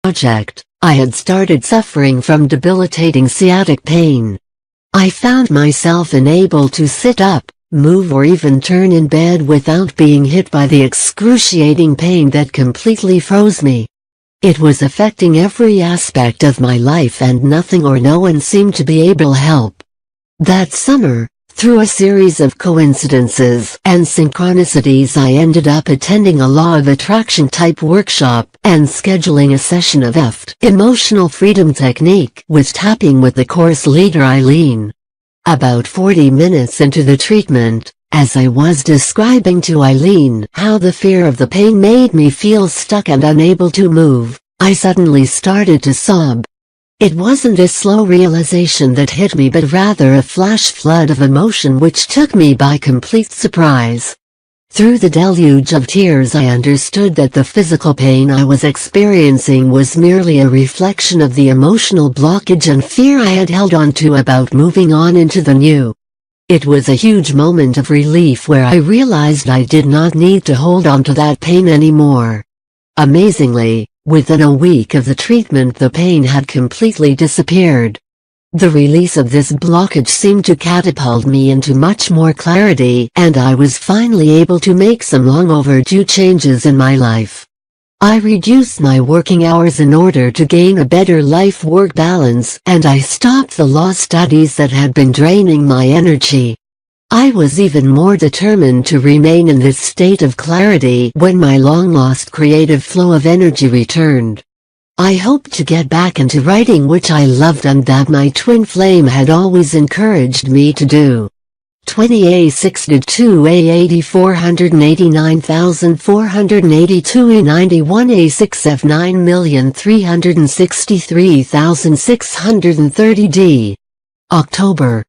project, I had started suffering from debilitating sciatic pain. I found myself unable to sit up, move or even turn in bed without being hit by the excruciating pain that completely froze me. It was affecting every aspect of my life and nothing or no one seemed to be able to help. That summer, through a series of coincidences and synchronicities, I ended up attending a law of attraction type workshop and scheduling a session of EFT emotional freedom technique with tapping with the course leader Eileen. About 40 minutes into the treatment, as I was describing to Eileen how the fear of the pain made me feel stuck and unable to move, I suddenly started to sob. It wasn't a slow realization that hit me but rather a flash flood of emotion which took me by complete surprise. Through the deluge of tears I understood that the physical pain I was experiencing was merely a reflection of the emotional blockage and fear I had held on to about moving on into the new. It was a huge moment of relief where I realized I did not need to hold on to that pain anymore. Amazingly, within a week of the treatment the pain had completely disappeared. The release of this blockage seemed to catapult me into much more clarity and I was finally able to make some long overdue changes in my life. I reduced my working hours in order to gain a better life-work balance and I stopped the law studies that had been draining my energy. I was even more determined to remain in this state of clarity when my long-lost creative flow of energy returned. I hoped to get back into writing, which I loved and that my twin flame had always encouraged me to do. 20A62A80 489,482E91A6F 9,363,630D. October.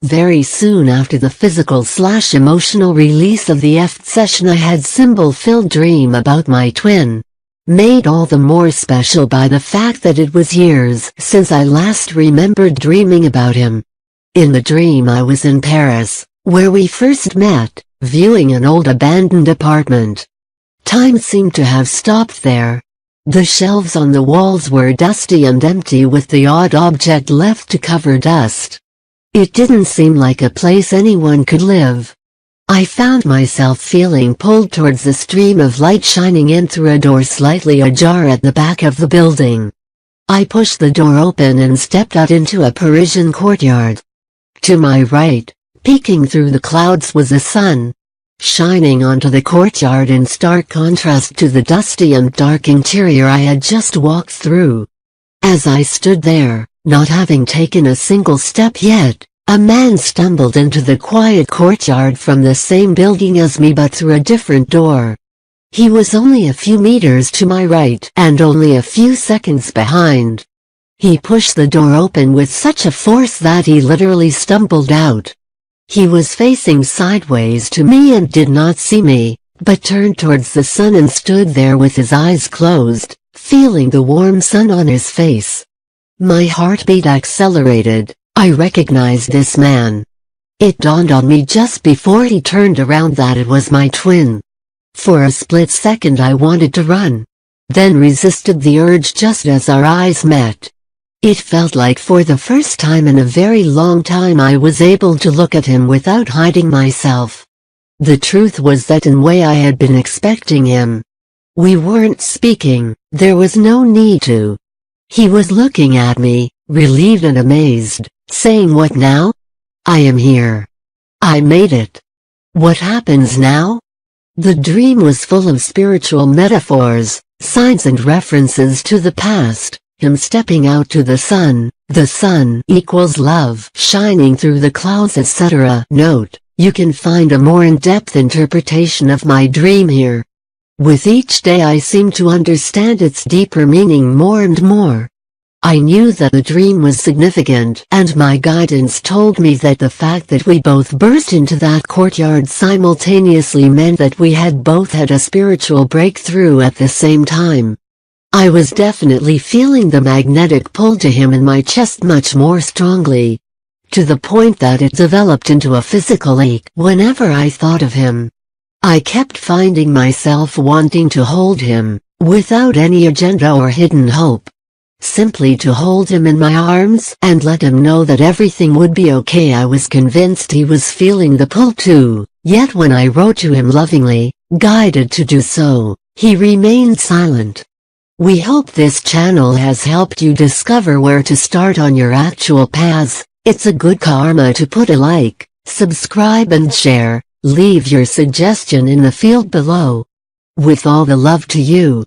Very soon after the physical/emotional release of the EFT session I had symbol-filled dream about my twin. Made all the more special by the fact that it was years since I last remembered dreaming about him. In the dream I was in Paris, where we first met, viewing an old abandoned apartment. Time seemed to have stopped there. The shelves on the walls were dusty and empty with the odd object left to cover dust. It didn't seem like a place anyone could live. I found myself feeling pulled towards the stream of light shining in through a door slightly ajar at the back of the building. I pushed the door open and stepped out into a Parisian courtyard. To my right, peeking through the clouds, was the sun, shining onto the courtyard in stark contrast to the dusty and dark interior I had just walked through. As I stood there, not having taken a single step yet, a man stumbled into the quiet courtyard from the same building as me but through a different door. He was only a few meters to my right and only a few seconds behind. He pushed the door open with such a force that he literally stumbled out. He was facing sideways to me and did not see me, but turned towards the sun and stood there with his eyes closed, feeling the warm sun on his face. My heartbeat accelerated. I recognized this man. It dawned on me just before he turned around that it was my twin. For a split second I wanted to run, then resisted the urge just as our eyes met. It felt like for the first time in a very long time I was able to look at him without hiding myself. The truth was that in a way I had been expecting him. We weren't speaking, there was no need to. He was looking at me, relieved and amazed, saying, "What now? I am here. I made it. What happens now?" The dream was full of spiritual metaphors, signs and references to the past, him stepping out to the sun equals love shining through the clouds, etc. Note: you can find a more in-depth interpretation of my dream here. With each day I seemed to understand its deeper meaning more and more. I knew that the dream was significant, and my guidance told me that the fact that we both burst into that courtyard simultaneously meant that we had both had a spiritual breakthrough at the same time. I was definitely feeling the magnetic pull to him in my chest much more strongly, to the point that it developed into a physical ache whenever I thought of him. I kept finding myself wanting to hold him, without any agenda or hidden hope. Simply to hold him in my arms and let him know that everything would be okay. I was convinced he was feeling the pull too, yet when I wrote to him lovingly, guided to do so, he remained silent. We hope this channel has helped you discover where to start on your actual paths. It's a good karma to put a like, subscribe and share. Leave your suggestion in the field below. With all the love to you.